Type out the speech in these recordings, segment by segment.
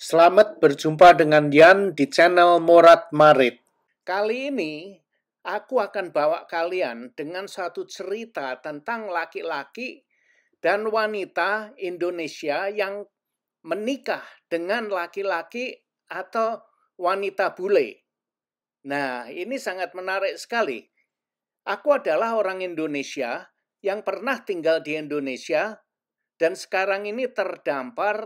Selamat berjumpa dengan Yan di channel Morat Marit. Kali ini aku akan bawa kalian dengan satu cerita tentang laki-laki dan wanita Indonesia yang menikah dengan laki-laki atau wanita bule. Nah, ini sangat menarik sekali. Aku adalah orang Indonesia yang pernah tinggal di Indonesia dan sekarang ini terdampar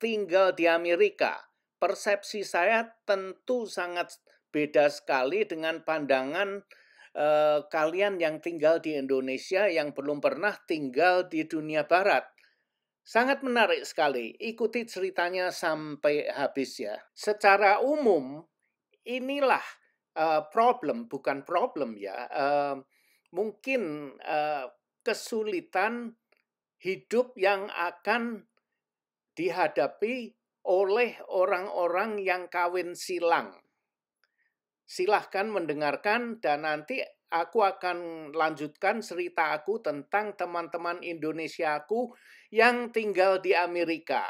tinggal di Amerika. Persepsi saya tentu sangat beda sekali dengan pandangan kalian yang tinggal di Indonesia yang belum pernah tinggal di dunia barat. Sangat menarik sekali, ikuti ceritanya sampai habis ya. Secara umum, inilah bukan problem ya, mungkin kesulitan hidup yang akan dihadapi oleh orang-orang yang kawin silang. Silahkan mendengarkan dan nanti aku akan lanjutkan cerita aku tentang teman-teman Indonesia aku yang tinggal di Amerika.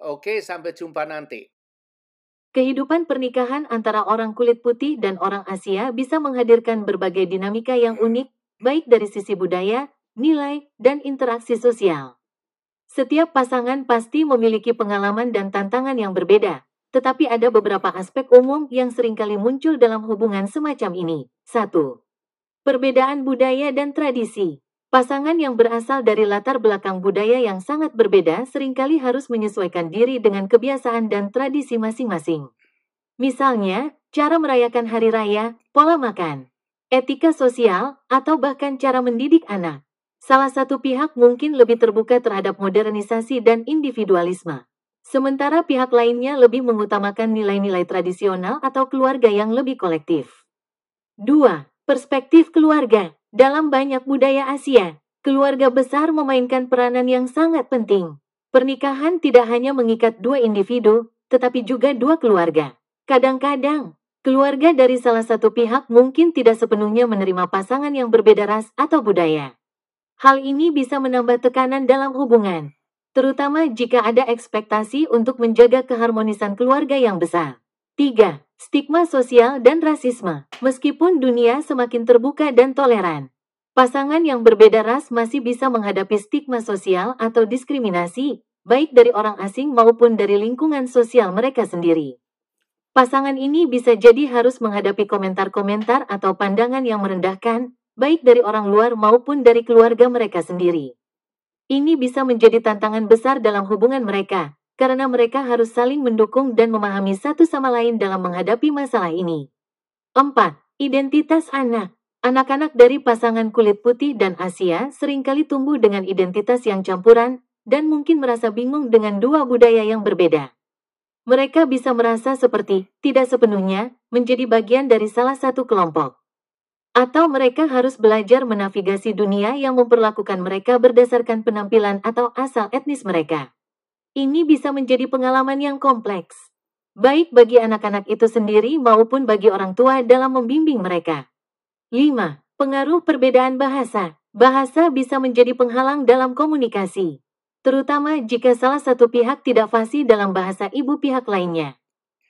Oke, sampai jumpa nanti. Kehidupan pernikahan antara orang kulit putih dan orang Asia bisa menghadirkan berbagai dinamika yang unik, baik dari sisi budaya, nilai, dan interaksi sosial. Setiap pasangan pasti memiliki pengalaman dan tantangan yang berbeda, tetapi ada beberapa aspek umum yang seringkali muncul dalam hubungan semacam ini. 1. Perbedaan budaya dan tradisi. Pasangan yang berasal dari latar belakang budaya yang sangat berbeda seringkali harus menyesuaikan diri dengan kebiasaan dan tradisi masing-masing. Misalnya, cara merayakan hari raya, pola makan, etika sosial, atau bahkan cara mendidik anak. Salah satu pihak mungkin lebih terbuka terhadap modernisasi dan individualisme. Sementara pihak lainnya lebih mengutamakan nilai-nilai tradisional atau keluarga yang lebih kolektif. 2. Perspektif keluarga. Dalam banyak budaya Asia, keluarga besar memainkan peranan yang sangat penting. Pernikahan tidak hanya mengikat dua individu, tetapi juga dua keluarga. Kadang-kadang, keluarga dari salah satu pihak mungkin tidak sepenuhnya menerima pasangan yang berbeda ras atau budaya. Hal ini bisa menambah tekanan dalam hubungan, terutama jika ada ekspektasi untuk menjaga keharmonisan keluarga yang besar. 3. Stigma sosial dan rasisme. Meskipun dunia semakin terbuka dan toleran, pasangan yang berbeda ras masih bisa menghadapi stigma sosial atau diskriminasi, baik dari orang asing maupun dari lingkungan sosial mereka sendiri. Pasangan ini bisa jadi harus menghadapi komentar-komentar atau pandangan yang merendahkan, baik dari orang luar maupun dari keluarga mereka sendiri. Ini bisa menjadi tantangan besar dalam hubungan mereka, karena mereka harus saling mendukung dan memahami satu sama lain dalam menghadapi masalah ini. 4. Identitas anak. Anak-anak dari pasangan kulit putih dan Asia seringkali tumbuh dengan identitas yang campuran, dan mungkin merasa bingung dengan dua budaya yang berbeda. Mereka bisa merasa seperti tidak sepenuhnya menjadi bagian dari salah satu kelompok. Atau mereka harus belajar menavigasi dunia yang memperlakukan mereka berdasarkan penampilan atau asal etnis mereka. Ini bisa menjadi pengalaman yang kompleks, baik bagi anak-anak itu sendiri maupun bagi orang tua dalam membimbing mereka. 5. Pengaruh perbedaan bahasa. Bahasa bisa menjadi penghalang dalam komunikasi, terutama jika salah satu pihak tidak fasih dalam bahasa ibu pihak lainnya.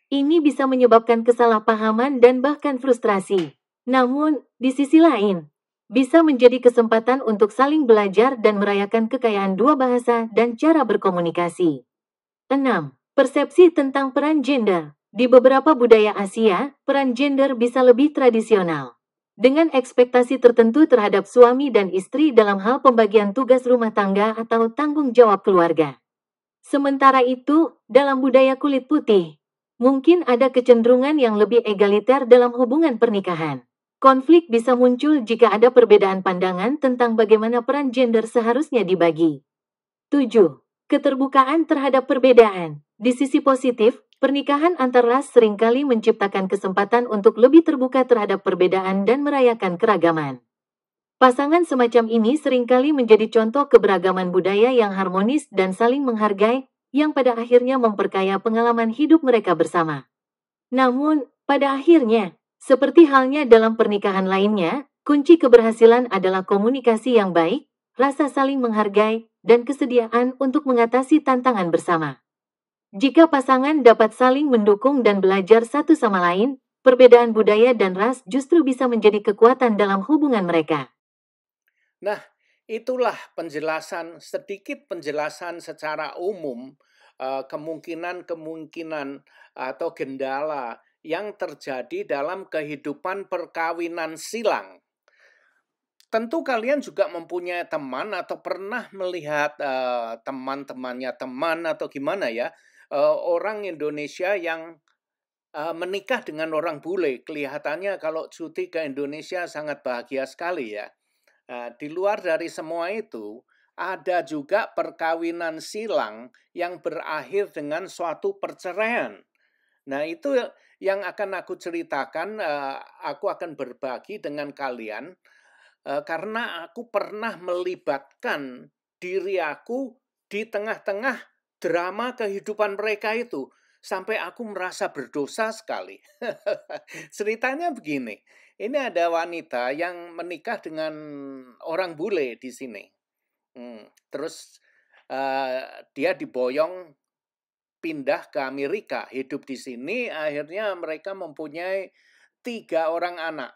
Ini bisa menyebabkan kesalahpahaman dan bahkan frustrasi. Namun, di sisi lain, bisa menjadi kesempatan untuk saling belajar dan merayakan kekayaan dua bahasa dan cara berkomunikasi. 6. Persepsi tentang peran gender. Di beberapa budaya Asia, peran gender bisa lebih tradisional, dengan ekspektasi tertentu terhadap suami dan istri dalam hal pembagian tugas rumah tangga atau tanggung jawab keluarga. Sementara itu, dalam budaya kulit putih, mungkin ada kecenderungan yang lebih egaliter dalam hubungan pernikahan. Konflik bisa muncul jika ada perbedaan pandangan tentang bagaimana peran gender seharusnya dibagi. 7. Keterbukaan terhadap perbedaan. Di sisi positif, pernikahan antar ras seringkali menciptakan kesempatan untuk lebih terbuka terhadap perbedaan dan merayakan keragaman. Pasangan semacam ini seringkali menjadi contoh keberagaman budaya yang harmonis dan saling menghargai, yang pada akhirnya memperkaya pengalaman hidup mereka bersama. Namun, pada akhirnya, seperti halnya dalam pernikahan lainnya, kunci keberhasilan adalah komunikasi yang baik, rasa saling menghargai, dan kesediaan untuk mengatasi tantangan bersama. Jika pasangan dapat saling mendukung dan belajar satu sama lain, perbedaan budaya dan ras justru bisa menjadi kekuatan dalam hubungan mereka. Nah, itulah sedikit penjelasan secara umum kemungkinan-kemungkinan atau gendala yang terjadi dalam kehidupan perkawinan silang. Tentu kalian juga mempunyai teman atau pernah melihat teman-temannya teman atau gimana ya, orang Indonesia yang menikah dengan orang bule. Kelihatannya kalau cuti ke Indonesia sangat bahagia sekali ya. Di luar dari semua itu, ada juga perkawinan silang yang berakhir dengan suatu perceraian. Nah, itu yang akan aku ceritakan, aku akan berbagi dengan kalian, karena aku pernah melibatkan diri aku di tengah-tengah drama kehidupan mereka itu. Sampai aku merasa berdosa sekali. Ceritanya begini, ini ada wanita yang menikah dengan orang bule di sini. Terus dia diboyong pindah ke Amerika, hidup di sini, akhirnya mereka mempunyai 3 orang anak.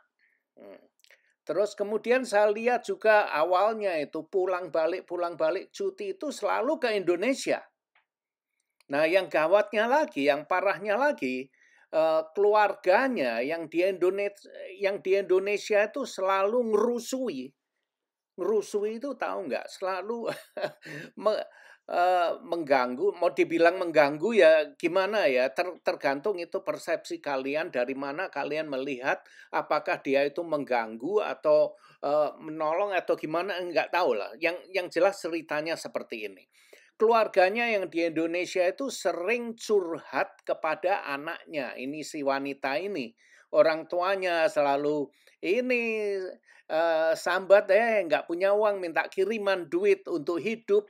Terus kemudian saya lihat juga awalnya itu pulang balik cuti itu selalu ke Indonesia. Nah, yang gawatnya lagi, yang parahnya lagi, keluarganya yang di Indonesia itu selalu ngerusui. Ngerusui itu tahu nggak? Selalu me mengganggu, mau dibilang mengganggu ya gimana ya, tergantung itu persepsi kalian, dari mana kalian melihat, apakah dia itu mengganggu atau, menolong atau gimana, enggak tahu lah. Yang jelas ceritanya seperti ini. Keluarganya yang di Indonesia itu sering curhat kepada anaknya, ini si wanita ini. Orang tuanya selalu ini, sambat, nggak punya uang, minta kiriman duit untuk hidup,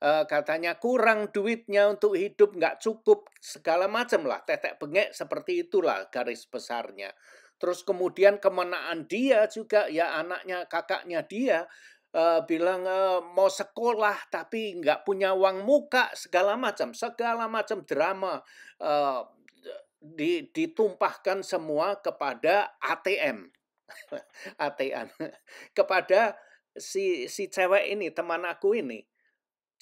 katanya kurang duitnya untuk hidup, nggak cukup, segala macam lah, tetek bengek seperti itulah garis besarnya. Terus kemudian kemenaan dia juga, ya anaknya, kakaknya dia, bilang, mau sekolah tapi nggak punya uang muka, segala macam drama, eee, ditumpahkan semua kepada ATM. ATM, kepada si cewek ini, teman aku ini.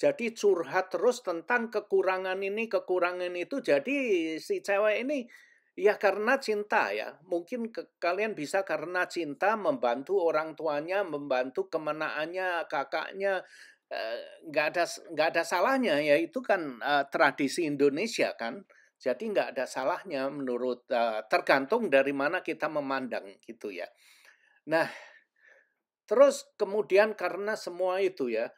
Jadi curhat terus tentang kekurangan ini, kekurangan itu. Jadi si cewek ini ya karena cinta ya. Mungkin kalian bisa karena cinta membantu orang tuanya, membantu kemenaannya kakaknya. Nggak ada salahnya ya, itu kan tradisi Indonesia kan. Jadi nggak ada salahnya menurut, tergantung dari mana kita memandang gitu ya. Nah, terus kemudian karena semua itu ya,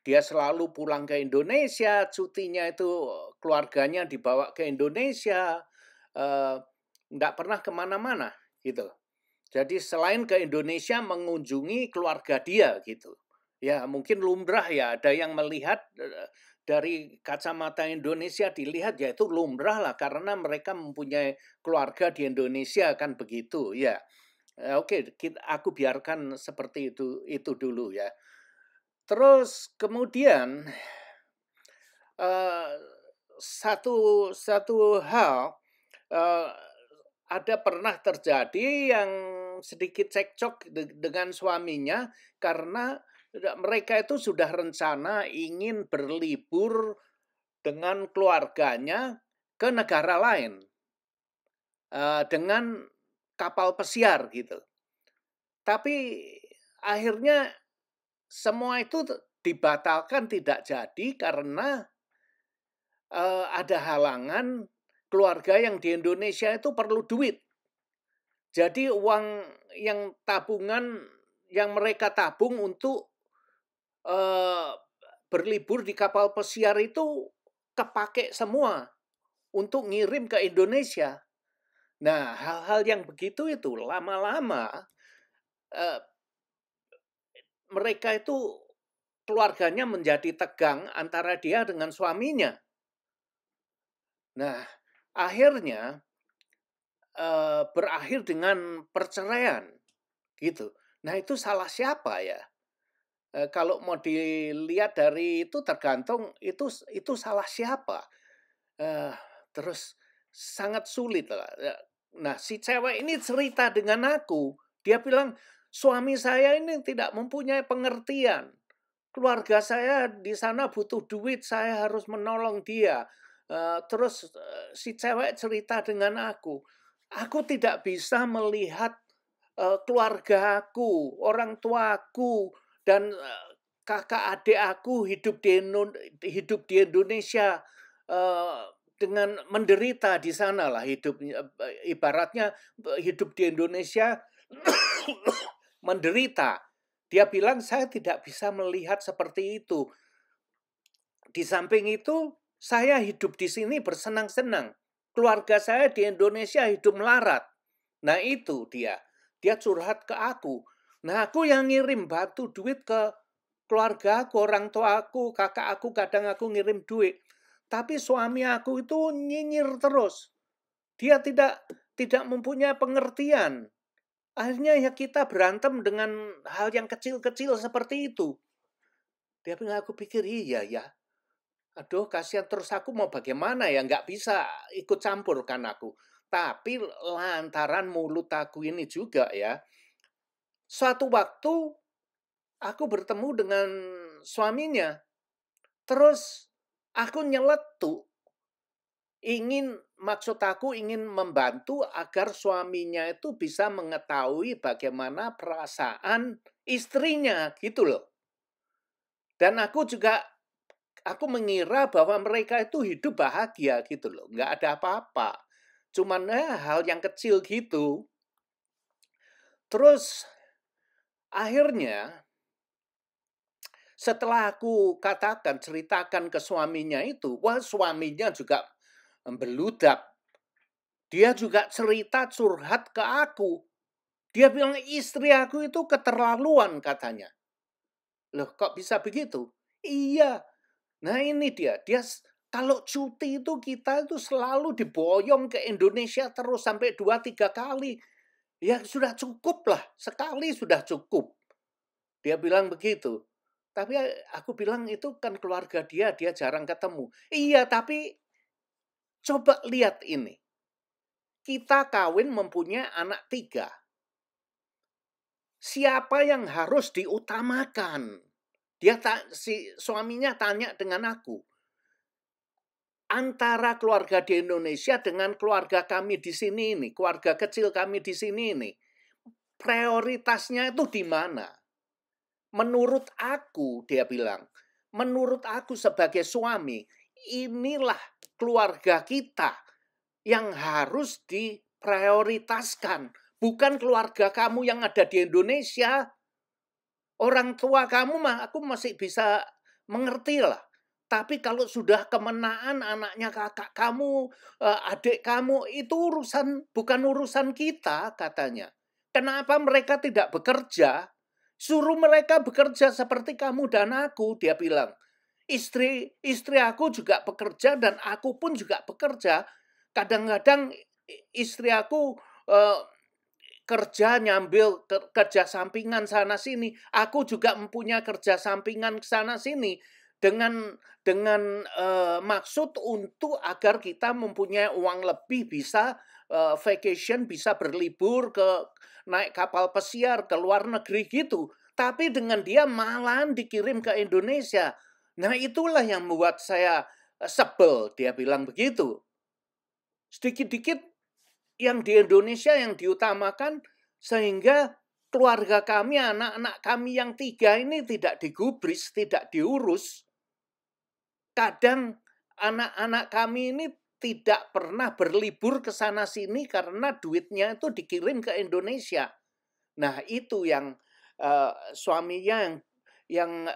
dia selalu pulang ke Indonesia, cutinya itu keluarganya dibawa ke Indonesia, eee, nggak pernah kemana-mana gitu. Jadi selain ke Indonesia mengunjungi keluarga dia gitu. Ya mungkin lumrah ya, ada yang melihat, dari kacamata Indonesia dilihat ya itu lumrah lah karena mereka mempunyai keluarga di Indonesia kan begitu, ya. Oke, aku biarkan seperti itu dulu ya. Terus kemudian, eee, satu hal, eee, ada pernah terjadi yang sedikit cekcok dengan suaminya karena mereka itu sudah rencana ingin berlibur dengan keluarganya ke negara lain, dengan kapal pesiar gitu. Tapi akhirnya semua itu dibatalkan, tidak jadi karena, ada halangan, keluarga yang di Indonesia itu perlu duit. Jadi uang yang tabungan yang mereka tabung untuk, eee, berlibur di kapal pesiar itu kepake semua untuk ngirim ke Indonesia. Nah, hal-hal yang begitu itu lama-lama, eee, mereka itu keluarganya menjadi tegang antara dia dengan suaminya. Nah, akhirnya, berakhir dengan perceraian, gitu. Nah, itu salah siapa ya? Kalau mau dilihat dari itu tergantung itu salah siapa. Eh, terus sangat sulit lah. Nah, si cewek ini cerita dengan aku. Dia bilang, suami saya ini tidak mempunyai pengertian. Keluarga saya di sana butuh duit, saya harus menolong dia. Terus si cewek cerita dengan aku. Aku tidak bisa melihat keluargaku, orang tuaku, dan kakak adik aku hidup di Indonesia dengan menderita di sana lah hidupnya, ibaratnya hidup di Indonesia menderita. Dia bilang saya tidak bisa melihat seperti itu. Di samping itu saya hidup di sini bersenang-senang. Keluarga saya di Indonesia hidup melarat. Nah itu dia. Dia curhat ke aku. Nah aku yang ngirim bantu duit ke keluarga aku, orang tua aku, kakak aku, kadang aku ngirim duit. Tapi suami aku itu nyinyir terus. Dia tidak mempunyai pengertian. Akhirnya ya kita berantem dengan hal yang kecil-kecil seperti itu. Dia bilang, aku pikir iya ya. Aduh kasihan, terus aku mau bagaimana ya, nggak bisa ikut campur kan aku. Tapi lantaran mulut aku ini juga ya, suatu waktu aku bertemu dengan suaminya, terus aku nyeletuk, maksud aku ingin membantu agar suaminya itu bisa mengetahui bagaimana perasaan istrinya gitu loh. Dan aku mengira bahwa mereka itu hidup bahagia gitu loh, nggak ada apa-apa. Cuman hal yang kecil gitu. Terus akhirnya setelah aku ceritakan ke suaminya itu, wah suaminya juga beludak. Dia juga cerita curhat ke aku. Dia bilang istri aku itu keterlaluan katanya. Loh kok bisa begitu? Iya. Nah ini dia kalau cuti itu kita itu selalu diboyong ke Indonesia terus sampai 2-3 kali. Ya sudah cukup lah, sekali sudah cukup. Dia bilang begitu. Tapi aku bilang itu kan keluarga dia jarang ketemu. Iya, tapi coba lihat ini. Kita kawin mempunyai anak 3. Siapa yang harus diutamakan? Si suaminya tanya dengan aku. Antara keluarga di Indonesia dengan keluarga kami di sini ini, keluarga kecil kami di sini ini, prioritasnya itu di mana? Menurut aku, dia bilang, menurut aku sebagai suami, inilah keluarga kita yang harus diprioritaskan. Bukan keluarga kamu yang ada di Indonesia. Orang tua kamu mah aku masih bisa mengerti lah. Tapi kalau sudah kemenaan anaknya kakak kamu, adik kamu, itu bukan urusan kita katanya. Kenapa mereka tidak bekerja? Suruh mereka bekerja seperti kamu dan aku, dia bilang. Istri aku juga bekerja dan aku pun juga bekerja. Kadang-kadang istri aku kerja nyambil kerja sampingan sana sini. Aku juga mempunyai kerja sampingan sana sini dengan maksud untuk agar kita mempunyai uang lebih, bisa vacation, bisa berlibur naik kapal pesiar ke luar negeri gitu. Tapi dengan dia malahan dikirim ke Indonesia. Nah itulah yang membuat saya sebel, dia bilang begitu. Sedikit-dikit yang di Indonesia yang diutamakan sehingga keluarga kami, anak-anak kami yang 3 ini tidak digubris, tidak diurus. Kadang anak-anak kami ini tidak pernah berlibur ke sana sini karena duitnya itu dikirim ke Indonesia. Nah itu yang suaminya yang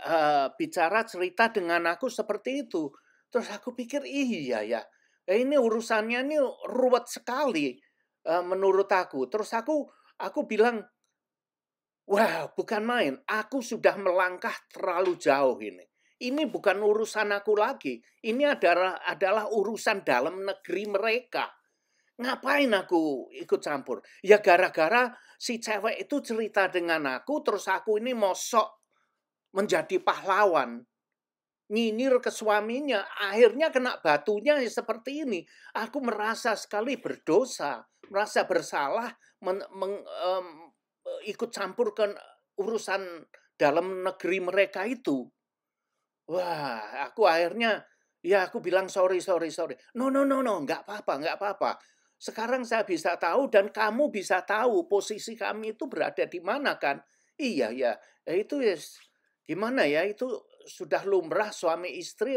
bicara cerita dengan aku seperti itu. Terus aku pikir iya ya, ini urusannya ini ruwet sekali menurut aku. Terus aku bilang, wah bukan main, aku sudah melangkah terlalu jauh ini. Ini bukan urusan aku lagi, ini adalah urusan dalam negeri mereka. Ngapain aku ikut campur? Ya gara-gara si cewek itu cerita dengan aku, terus aku ini mosok menjadi pahlawan. nyinyir ke suaminya, akhirnya kena batunya seperti ini. Aku merasa sekali berdosa, merasa bersalah, ikut campur ke urusan dalam negeri mereka itu. Wah, aku akhirnya, ya aku bilang sorry. No, nggak apa-apa. Sekarang saya bisa tahu dan kamu bisa tahu posisi kami itu berada di mana kan? Iya ya, itu ya gimana ya, itu sudah lumrah suami istri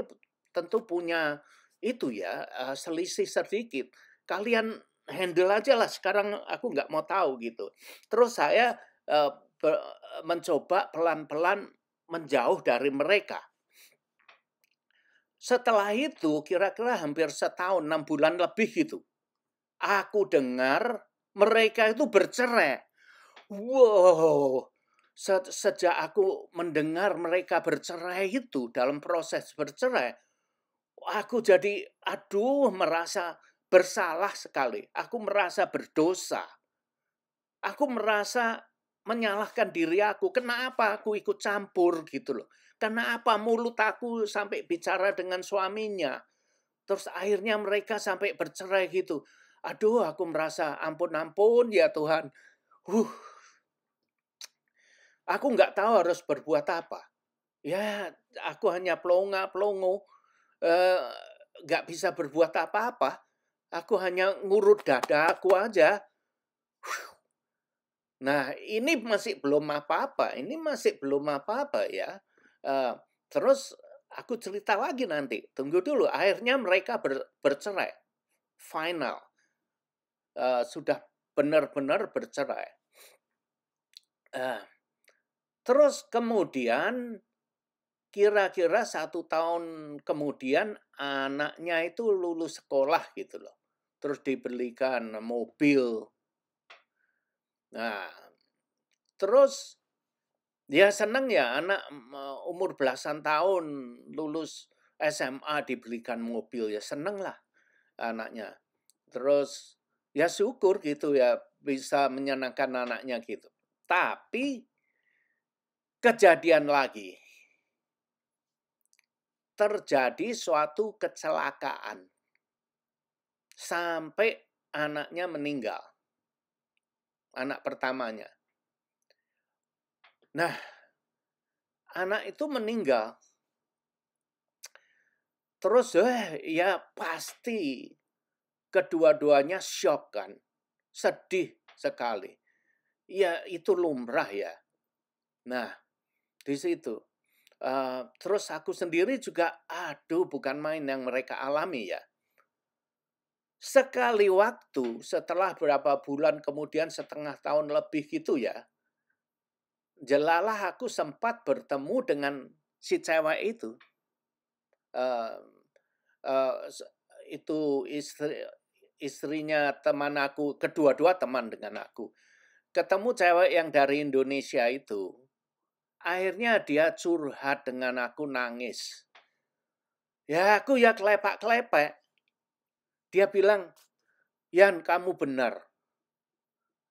tentu punya itu ya, selisih sedikit. Kalian handle aja lah, sekarang aku nggak mau tahu gitu. Terus saya eh, mencoba pelan-pelan menjauh dari mereka. Setelah itu kira-kira hampir setahun, 6 bulan lebih gitu. Aku dengar mereka itu bercerai. Wow, sejak aku mendengar mereka bercerai itu, dalam proses bercerai, aku jadi merasa bersalah sekali. Aku merasa berdosa. Aku merasa menyalahkan diri aku. Kenapa aku ikut campur gitu loh. Kenapa mulut aku sampai bicara dengan suaminya. Terus akhirnya mereka sampai bercerai gitu. Aduh, aku merasa ampun ya Tuhan. Aku nggak tahu harus berbuat apa. Ya, aku hanya pelongo, eh, nggak bisa berbuat apa-apa. Aku hanya ngurut dada aku aja. Nah, ini masih belum apa-apa. Ini masih belum apa-apa ya. Eh, Terus aku cerita lagi nanti. Tunggu dulu. Akhirnya mereka bercerai. Final. Sudah benar-benar bercerai. Terus kemudian kira-kira 1 tahun kemudian anaknya itu lulus sekolah gitu loh. Terus dibelikan mobil. Nah, terus dia seneng ya anak umur belasan tahun lulus SMA dibelikan mobil, ya seneng lah anaknya. Terus ya syukur gitu ya bisa menyenangkan anaknya gitu. Tapi kejadian lagi. Terjadi suatu kecelakaan. Sampai anaknya meninggal. Anak pertamanya. Nah, anak itu meninggal. Terus ya pasti kedua-duanya shock kan. Sedih sekali. Ya itu lumrah ya. Nah, di situ. Terus aku sendiri juga, bukan main yang mereka alami ya. Sekali waktu setelah berapa bulan kemudian, setengah tahun lebih gitu ya, jelalah aku sempat bertemu dengan si cewek itu. Itu istrinya teman aku, kedua-dua teman dengan aku. Ketemu cewek yang dari Indonesia itu. Akhirnya dia curhat dengan aku, nangis. Ya aku ya kelepak-kelepek. Dia bilang, "Yan, kamu benar."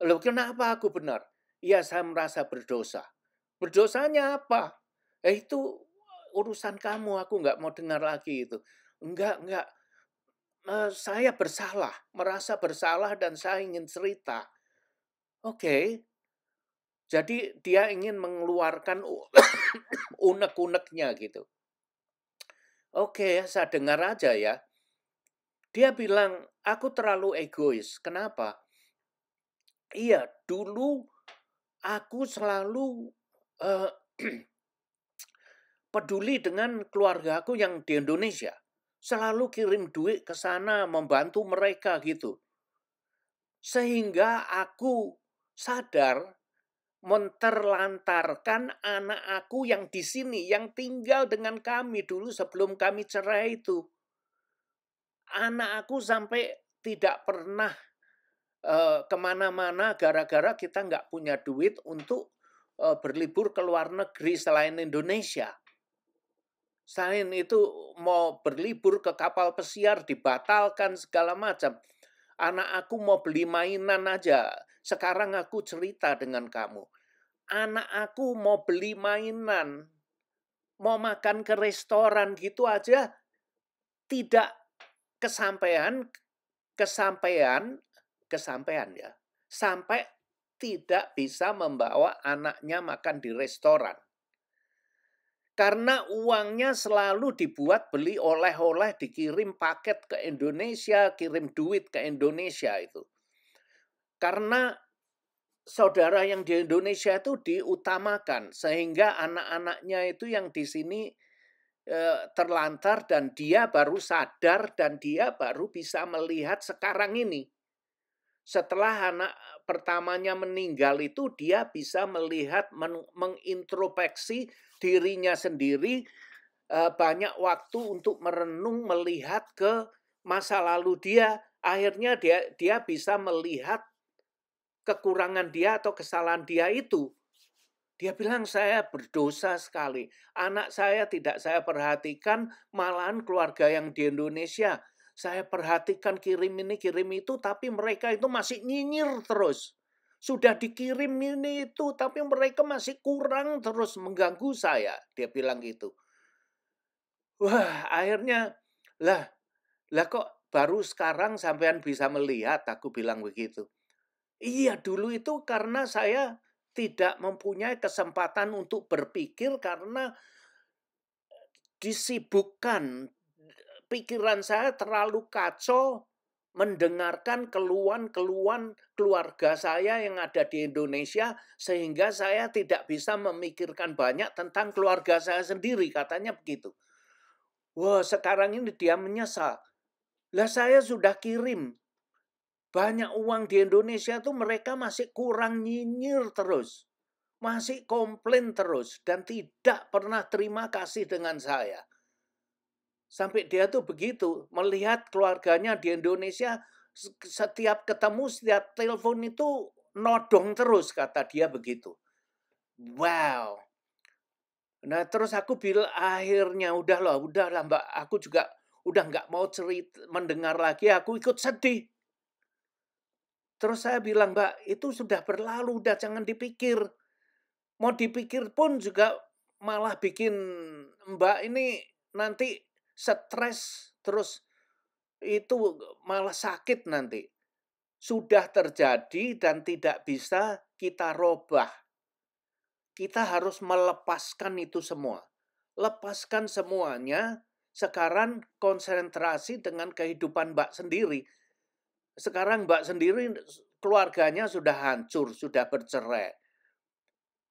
Loh, kenapa aku benar? Iya, saya merasa berdosa. Berdosanya apa? Itu urusan kamu, aku nggak mau dengar lagi itu. Enggak. Saya bersalah, merasa bersalah dan saya ingin cerita. Oke. Jadi dia ingin mengeluarkan unek-uneknya gitu. Oke, saya dengar aja ya. Dia bilang, aku terlalu egois. Kenapa? Iya, dulu aku selalu peduli dengan keluarga aku yang di Indonesia. Selalu kirim duit ke sana, membantu mereka gitu. Sehingga aku sadar menterlantarkan anak aku yang di sini, yang tinggal dengan kami dulu sebelum kami cerai itu. Anak aku sampai tidak pernah kemana-mana gara-gara kita nggak punya duit untuk berlibur ke luar negeri selain Indonesia. Selain itu mau berlibur ke kapal pesiar dibatalkan segala macam. Anak aku mau beli mainan aja. Sekarang aku cerita dengan kamu. Anak aku mau beli mainan. mau makan ke restoran gitu aja tidak kesampaian ya, sampai tidak bisa membawa anaknya makan di restoran. Karena uangnya selalu dibuat beli oleh-oleh, dikirim paket ke Indonesia, kirim duit ke Indonesia itu. Karena saudara yang di Indonesia itu diutamakan, sehingga anak-anaknya itu yang di sini terlantar dan dia baru sadar dan dia baru bisa melihat sekarang ini. Setelah anak pertamanya meninggal itu dia bisa melihat, mengintrospeksi dirinya sendiri, banyak waktu untuk merenung, melihat ke masa lalu dia. Akhirnya dia bisa melihat kekurangan dia atau kesalahan dia itu. Dia bilang, saya berdosa sekali. Anak saya tidak saya perhatikan, malahan keluarga yang di Indonesia. Saya perhatikan kirim ini, kirim itu, tapi mereka itu masih nyinyir terus. Sudah dikirim ini itu, tapi mereka masih kurang terus mengganggu saya. Dia bilang gitu. Wah, akhirnya, lah kok baru sekarang sampean bisa melihat, aku bilang begitu. Iya, dulu itu karena saya tidak mempunyai kesempatan untuk berpikir karena disibukkan. Pikiran saya terlalu kacau mendengarkan keluhan-keluhan keluarga saya yang ada di Indonesia sehingga saya tidak bisa memikirkan banyak tentang keluarga saya sendiri, katanya begitu. Wah, sekarang ini dia menyesal. Lah saya sudah kirim banyak uang di Indonesia tuh mereka masih kurang nyinyir terus. Masih komplain terus dan tidak pernah terima kasih dengan saya. Sampai dia tuh begitu, melihat keluarganya di Indonesia setiap ketemu, setiap telepon itu nodong terus, kata dia begitu. Wow. Nah, terus aku bilang akhirnya udahlah Mbak, aku juga udah nggak mau cerita mendengar lagi, aku ikut sedih. Terus saya bilang, Mbak, itu sudah berlalu, udah jangan dipikir. Mau dipikir pun juga malah bikin Mbak ini nanti stres, terus itu malah sakit nanti. Sudah terjadi dan tidak bisa kita robah. Kita harus melepaskan itu semua. Lepaskan semuanya, sekarang konsentrasi dengan kehidupan Mbak sendiri. Sekarang Mbak sendiri keluarganya sudah hancur, sudah bercerai.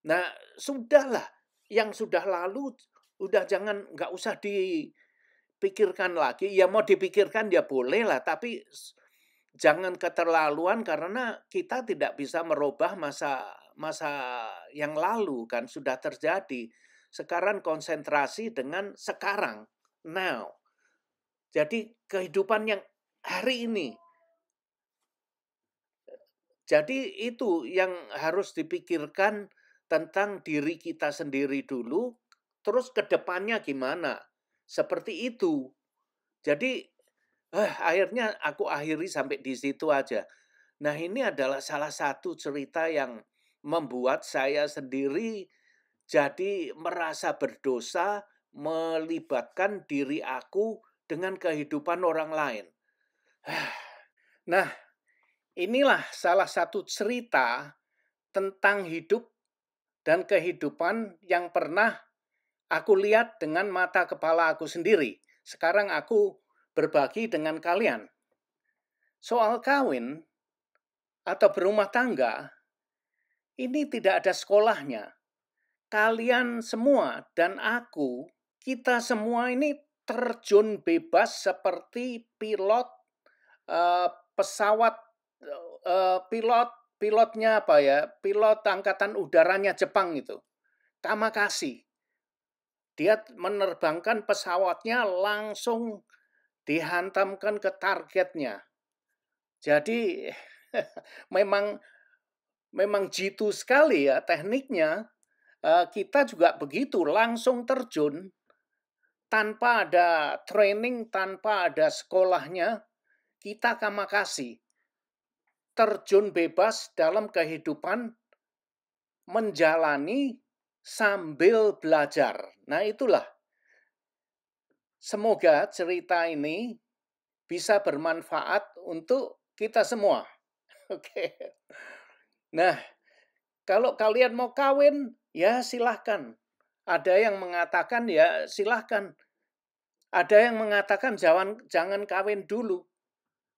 Nah, sudahlah, yang sudah lalu udah nggak usah dipikirkan lagi. Ya mau dipikirkan ya boleh lah, tapi jangan keterlaluan karena kita tidak bisa merubah masa yang lalu kan sudah terjadi. Sekarang konsentrasi dengan sekarang, now. Jadi kehidupan yang hari ini. Jadi itu yang harus dipikirkan tentang diri kita sendiri dulu, terus ke depannya gimana. Seperti itu. Jadi akhirnya aku akhiri sampai di situ aja. Nah, ini adalah salah satu cerita yang membuat saya sendiri jadi merasa berdosa melibatkan diri aku dengan kehidupan orang lain. Nah, inilah salah satu cerita tentang hidup dan kehidupan yang pernah aku lihat dengan mata kepala aku sendiri. Sekarang aku berbagi dengan kalian. Soal kawin atau berumah tangga, ini tidak ada sekolahnya. Kalian semua dan aku, kita semua ini terjun bebas seperti pilot pesawat, pilotnya apa ya? Pilot angkatan udaranya Jepang itu, Tamakashi. Dia menerbangkan pesawatnya langsung dihantamkan ke targetnya. Jadi memang jitu sekali ya tekniknya. Kita juga begitu, langsung terjun tanpa ada training, tanpa ada sekolahnya. Kita Tamakashi terjun bebas dalam kehidupan menjalani sambil belajar. Nah, itulah. Semoga cerita ini bisa bermanfaat untuk kita semua. Oke. Nah, kalau kalian mau kawin, ya silahkan. Ada yang mengatakan ya silahkan. Ada yang mengatakan jangan kawin dulu.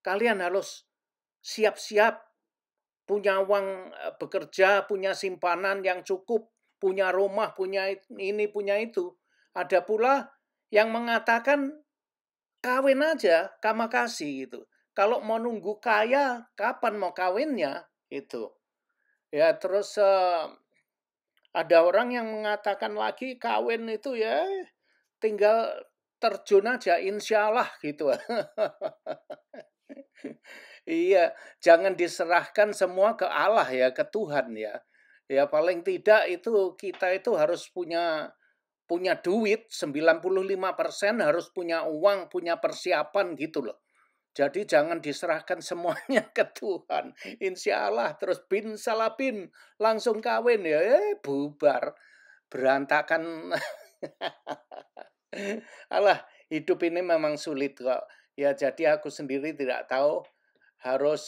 Kalian harus siap-siap, punya uang bekerja, punya simpanan yang cukup, punya rumah, punya ini, punya itu. Ada pula yang mengatakan kawin aja, kama kasih gitu. Kalau mau nunggu kaya, kapan mau kawinnya? Itu. Ya, terus ada orang yang mengatakan lagi kawin itu ya tinggal terjun aja, insya Allah gitu. Iya, jangan diserahkan semua ke Allah ya, ke Tuhan ya. Ya paling tidak itu kita itu harus punya duit, 95% harus punya uang, punya persiapan gitu loh. Jadi jangan diserahkan semuanya ke Tuhan. Insya Allah terus bin salabin langsung kawin ya, bubar, berantakan. Alah, hidup ini memang sulit kok. Ya jadi aku sendiri tidak tahu harus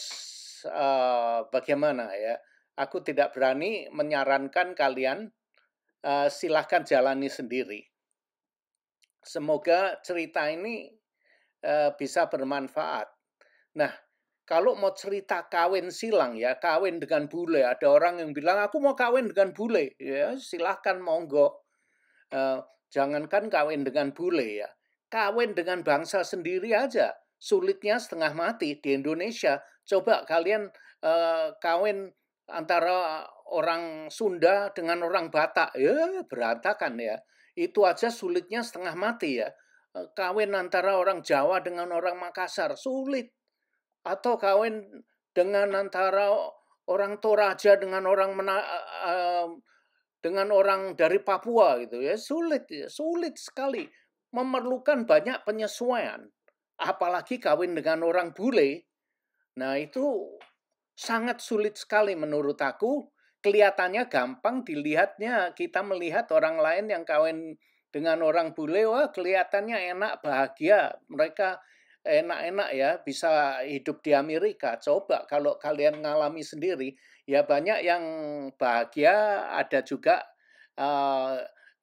bagaimana ya. Aku tidak berani menyarankan kalian, silahkan jalani sendiri. Semoga cerita ini bisa bermanfaat. Nah, kalau mau cerita kawin silang ya, kawin dengan bule. Ada orang yang bilang, aku mau kawin dengan bule. Ya, silahkan monggo. Jangankan kawin dengan bule ya. Kawin dengan bangsa sendiri aja. Sulitnya setengah mati di Indonesia. Coba kalian kawin antara orang Sunda dengan orang Batak. Ya, berantakan ya. Itu aja sulitnya setengah mati ya. Kawin antara orang Jawa dengan orang Makassar, sulit. Atau kawin dengan antara orang Toraja dengan orang dari Papua gitu ya, sulit sekali. Memerlukan banyak penyesuaian. Apalagi kawin dengan orang bule. Nah, itu sangat sulit sekali menurut aku. Kelihatannya gampang dilihatnya, kita melihat orang lain yang kawin dengan orang bule, wah kelihatannya enak, bahagia. Mereka enak-enak ya, bisa hidup di Amerika. Coba kalau kalian ngalami sendiri, ya banyak yang bahagia, ada juga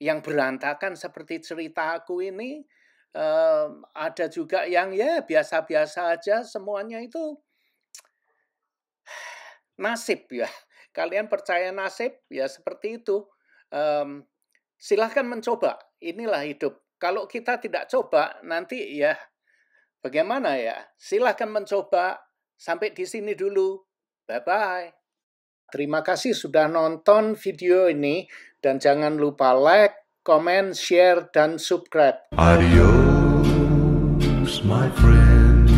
yang berantakan seperti cerita aku ini. Ada juga yang ya biasa-biasa aja, semuanya itu nasib ya. Kalian percaya nasib? Ya seperti itu. Silahkan mencoba. Inilah hidup. Kalau kita tidak coba, nanti ya bagaimana ya? Silahkan mencoba. Sampai di sini dulu. Bye-bye. Terima kasih sudah nonton video ini. Dan jangan lupa like, comment, share, dan subscribe. Adios, my friend.